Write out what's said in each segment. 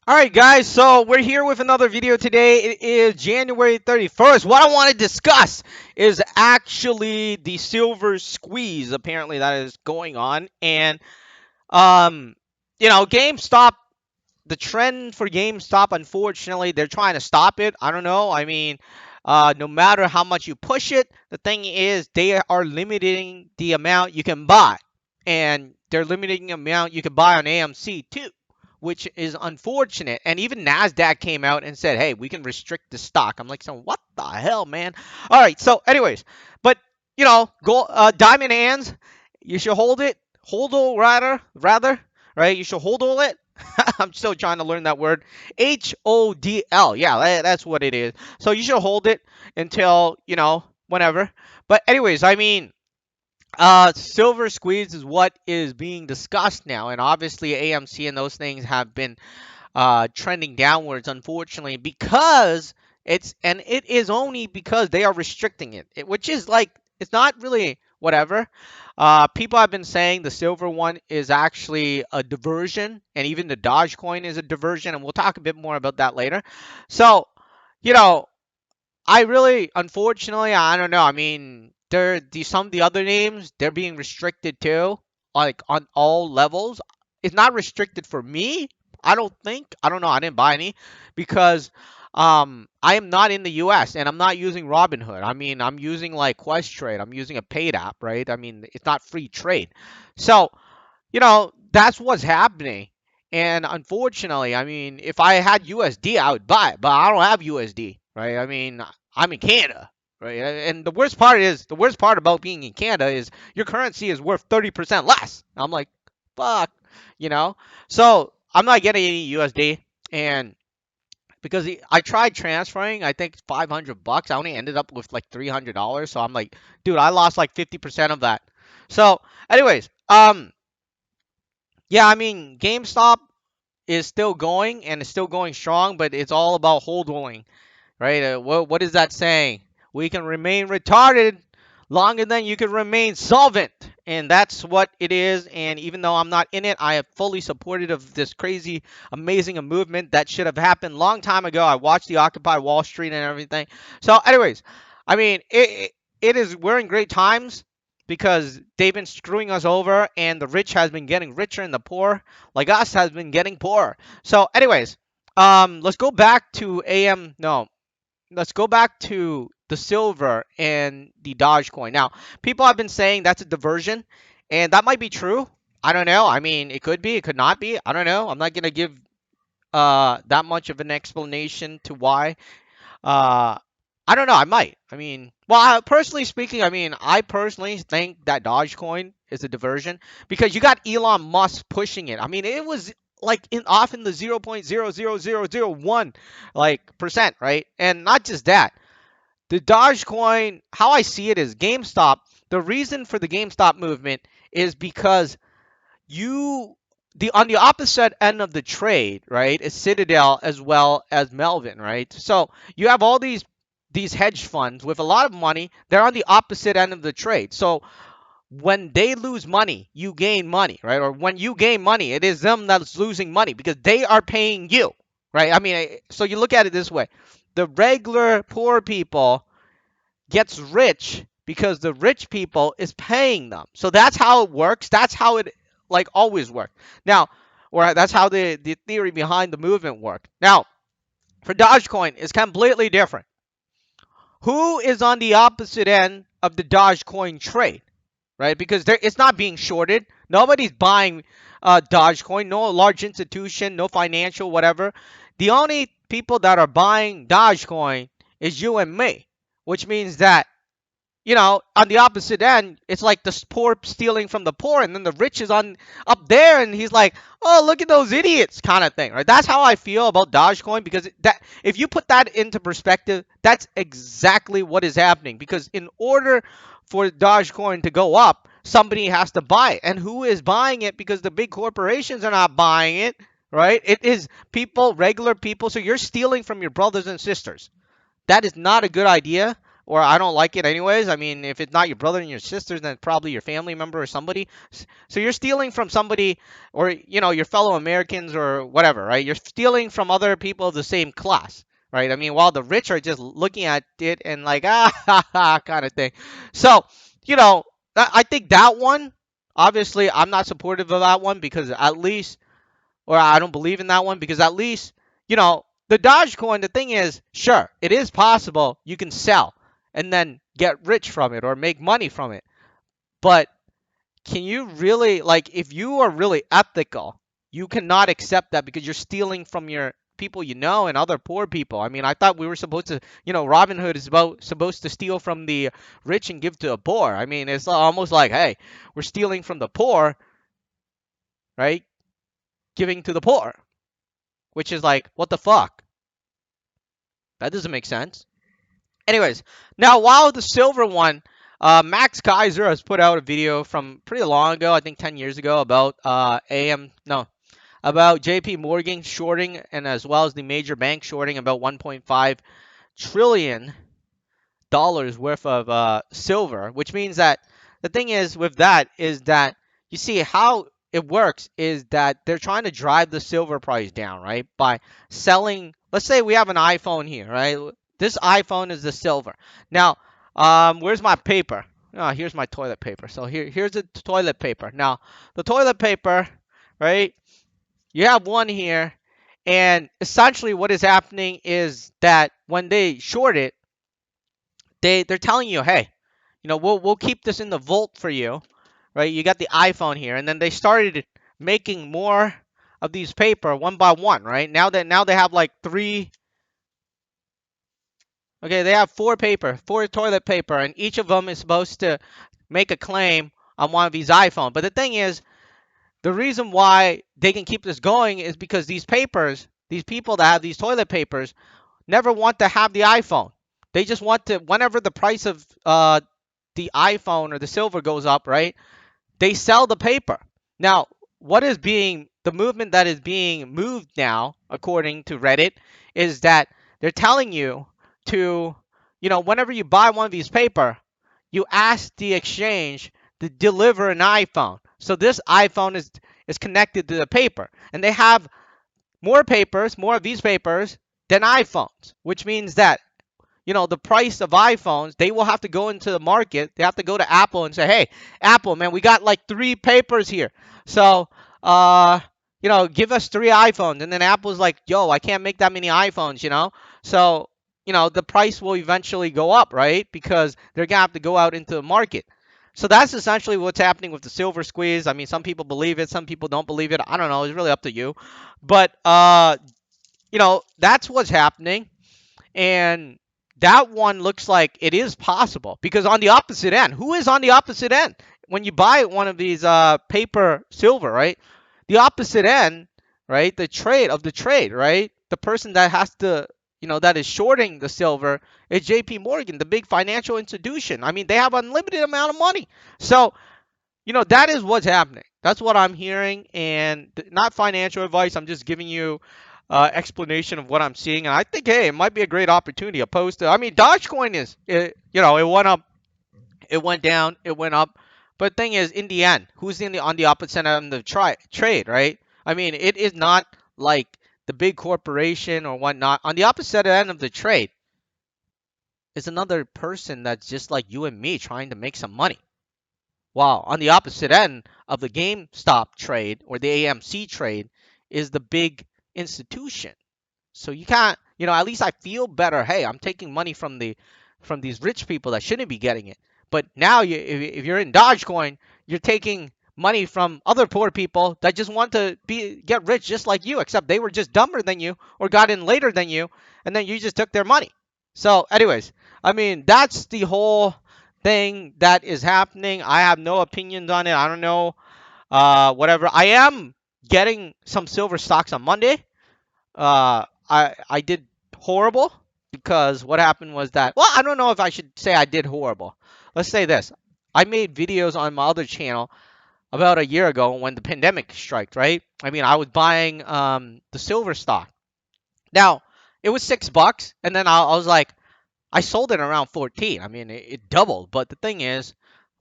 All right, guys, so we're here with another video today. It is January 31st. What I want to discuss is actually the silver squeeze, apparently, that is going on. And, um, GameStop, the trend for GameStop, unfortunately, they're trying to stop it. I don't know. I mean, no matter how much you push it, the thing is they are limiting the amount you can buy. And they're limiting the amount you can buy on AMC too, which is unfortunate. And even NASDAQ came out and said, hey, we can restrict the stock. I'm like, so what the hell, man? All right. So, anyways, but, diamond hands, you should hold it. Hodl, rather, right? You should hodl it. I'm still trying to learn that word. HODL. Yeah, that's what it is. So you should hold it until, whenever. But anyways, I mean, silver squeeze is what is being discussed now, and obviously AMC and those things have been trending downwards, unfortunately, because it is only because they are restricting it, which is like it's not really whatever. People have been saying the silver one is actually a diversion, and even the Dogecoin is a diversion, and we'll talk a bit more about that later. So, you know, I really, unfortunately, I don't know. I mean, some of the other names they're being restricted too, like on all levels. It's not restricted for me. I don't think. I don't know. I didn't buy any because I am not in the U.S. and I'm not using Robinhood. I mean, I'm using like Questrade. I'm using a paid app, right? I mean, it's not free trade. So that's what's happening. And unfortunately, I mean, if I had USD, I would buy it, but I don't have USD, right? I mean, I'm in Canada, right? And the worst part about being in Canada is your currency is worth 30% less. I'm like, fuck, you know? So I'm not getting any USD. And because I tried transferring, I think 500 bucks. I only ended up with like $300. So I'm like, dude, I lost like 50% of that. So, anyways, yeah, I mean, GameStop is still going and it's still going strong, but it's all about holding, right? What is that saying? We can remain retarded longer than you can remain solvent, and that's what it is. And even though I'm not in it, I am fully supportive of this crazy, amazing movement that should have happened long time ago. I watched the Occupy Wall Street and everything. So, anyways, I mean, it is we're in great times because they've been screwing us over, and the rich has been getting richer, and the poor, like us, has been getting poorer. So, anyways, let's go back to AM. No, let's go back to the silver and the Dogecoin. Now, people have been saying that's a diversion, and that might be true. I don't know. I mean, it could be, it could not be. I don't know. I'm not gonna give that much of an explanation to why. Uh, I don't know. I might. I mean, well, personally speaking, I mean, I personally think that Dogecoin is a diversion because you got Elon Musk pushing it. I mean, it was like off in the 0.00001 like percent, right? And not just that. The Dogecoin, how I see it is GameStop. The reason for the GameStop movement is because you the on the opposite end of the trade, right, is Citadel as well as Melvin, right? So you have all these hedge funds with a lot of money. They're on the opposite end of the trade. So when they lose money, you gain money, right? Or when you gain money, it is them that's losing money because they are paying you, right? I mean, so you look at it this way: the regular poor people gets rich because the rich people is paying them. So that's how it works. That's how it like always worked. Now, or that's how the theory behind the movement worked. Now, for Dogecoin, it's completely different. Who is on the opposite end of the Dogecoin trade, right? Because it's not being shorted. Nobody's buying Dogecoin. No large institution, no financial, whatever. The only people that are buying Dogecoin is you and me, which means that on the opposite end, it's like the poor stealing from the poor, and then the rich is on up there, and he's like, "Oh, look at those idiots," kind of thing, right? That's how I feel about Dogecoin because that if you put that into perspective, that's exactly what is happening. Because in order for Dogecoin to go up, somebody has to buy it, and who is buying it? Because the big corporations are not buying it, right? It is people, regular people. So you're stealing from your brothers and sisters. That is not a good idea. or I don't like it anyways. I mean, if it's not your brother and your sisters, then it's probably your family member or somebody. So you're stealing from somebody, or your fellow Americans or whatever, right? You're stealing from other people of the same class, right? I mean, while the rich are just looking at it and like ha ha kind of thing. So you know, I think that one. Obviously, I'm not supportive of that one because at least, or I don't believe in that one because at least, the Dogecoin, the thing is, sure, it is possible you can sell and then get rich from it or make money from it. But can you really, like, if you are really ethical, you cannot accept that because you're stealing from your people and other poor people. I mean, I thought we were supposed to, Robin Hood is supposed to steal from the rich and give to the poor. I mean, it's almost like, hey, we're stealing from the poor, right? Giving to the poor, which is like, what the fuck? That doesn't make sense. Anyways, now while the silver one, Max Kaiser has put out a video from pretty long ago, I think 10 years ago, about about JP Morgan shorting and as well as the major bank shorting about 1.5 trillion dollars worth of silver, which means that the thing is with that is that you see how it works is that they're trying to drive the silver price down, right? By selling, let's say we have an iPhone here, right? This iPhone is the silver. Now, where's my paper? Oh, here's my toilet paper. So here's the toilet paper. Now, the toilet paper, right? You have one here, and essentially what is happening is that when they short it, they're telling you, hey, we'll keep this in the vault for you, right? You got the iPhone here, and then they started making more of these paper one by one, right? Now they have like three. Okay, they have four toilet paper, and each of them is supposed to make a claim on one of these iPhone. But the thing is, the reason why they can keep this going is because these papers, these people that have these toilet papers, never want to have the iPhone. They just want to, whenever the price of the iPhone or the silver goes up, right? They sell the paper. Now, the movement that is being moved now, according to Reddit, is that they're telling you to, whenever you buy one of these paper, you ask the exchange to deliver an iPhone. So this iPhone is connected to the paper, and they have more of these papers than iPhones, which means that the price of iPhones, they will have to go into the market. They have to go to Apple and say, hey, Apple, man, we got like three papers here. So, give us three iPhones. And then Apple's like, yo, I can't make that many iPhones. So, the price will eventually go up, right? Because they're going to have to go out into the market. So that's essentially what's happening with the SilverSqueeze. I mean, some people believe it, some people don't believe it. I don't know. It's really up to you. But, that's what's happening. And that one looks like it is possible because on the opposite end, who is on the opposite end? When you buy one of these paper silver, right? The opposite end, right? The trade, right? The person that has to, that is shorting the silver is JP Morgan, the big financial institution. I mean, they have unlimited amount of money. So, that is what's happening. That's what I'm hearing, and not financial advice. I'm just giving you explanation of what I'm seeing, and I think, hey, it might be a great opportunity. Opposed to, I mean, Dogecoin it went up, it went down, it went up, but the thing is, in the end, who's on the opposite end of the trade, right? I mean, it is not like the big corporation or whatnot. On the opposite end of the trade is another person that's just like you and me trying to make some money. While on the opposite end of the GameStop trade or the AMC trade is the big institution. So you can't, at least I feel better. Hey, I'm taking money from these rich people that shouldn't be getting it. But now if you're in Dogecoin, you're taking money from other poor people that just want to get rich just like you, except they were just dumber than you or got in later than you, and then you just took their money. So, anyways, I mean, that's the whole thing that is happening. I have no opinions on it. I don't know, whatever. I am getting some silver stocks on Monday. I did horrible because what happened was that, well, I don't know if I should say I did horrible. Let's say this. I made videos on my other channel about a year ago when the pandemic struck, right? I mean, I was buying the silver stock. Now, it was $6, and then I was like, I sold it around 14. I mean, it doubled. But the thing is,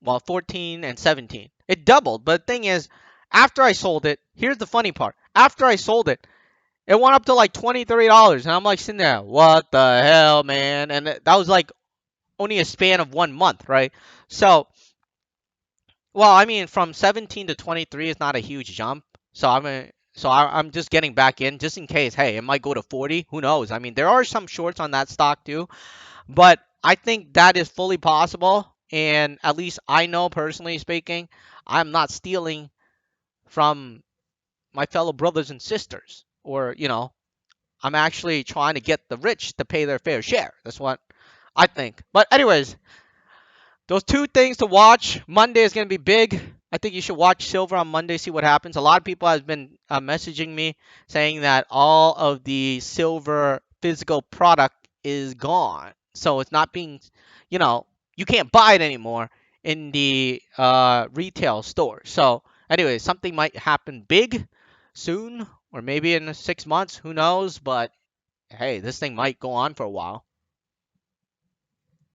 well, 14 and 17, it doubled. But the thing is, after I sold it, here's the funny part. After I sold it, it went up to like $23, and I'm like sitting there, what the hell, man? And that was like only a span of 1 month, right? So, well, I mean, from 17 to 23 is not a huge jump. I'm just getting back in just in case. Hey, it might go to 40. Who knows? I mean, there are some shorts on that stock too, but I think that is fully possible. And at least I know, personally speaking, I'm not stealing from my fellow brothers and sisters, or I'm actually trying to get the rich to pay their fair share. That's what I think. But anyways, those two things to watch. Monday is going to be big. I think you should watch silver on Monday, see what happens. A lot of people have been messaging me saying that all of the silver physical product is gone. So it's not being, you know, you can't buy it anymore in the retail store. So anyway, something might happen big soon, or maybe in 6 months. Who knows? But hey, this thing might go on for a while.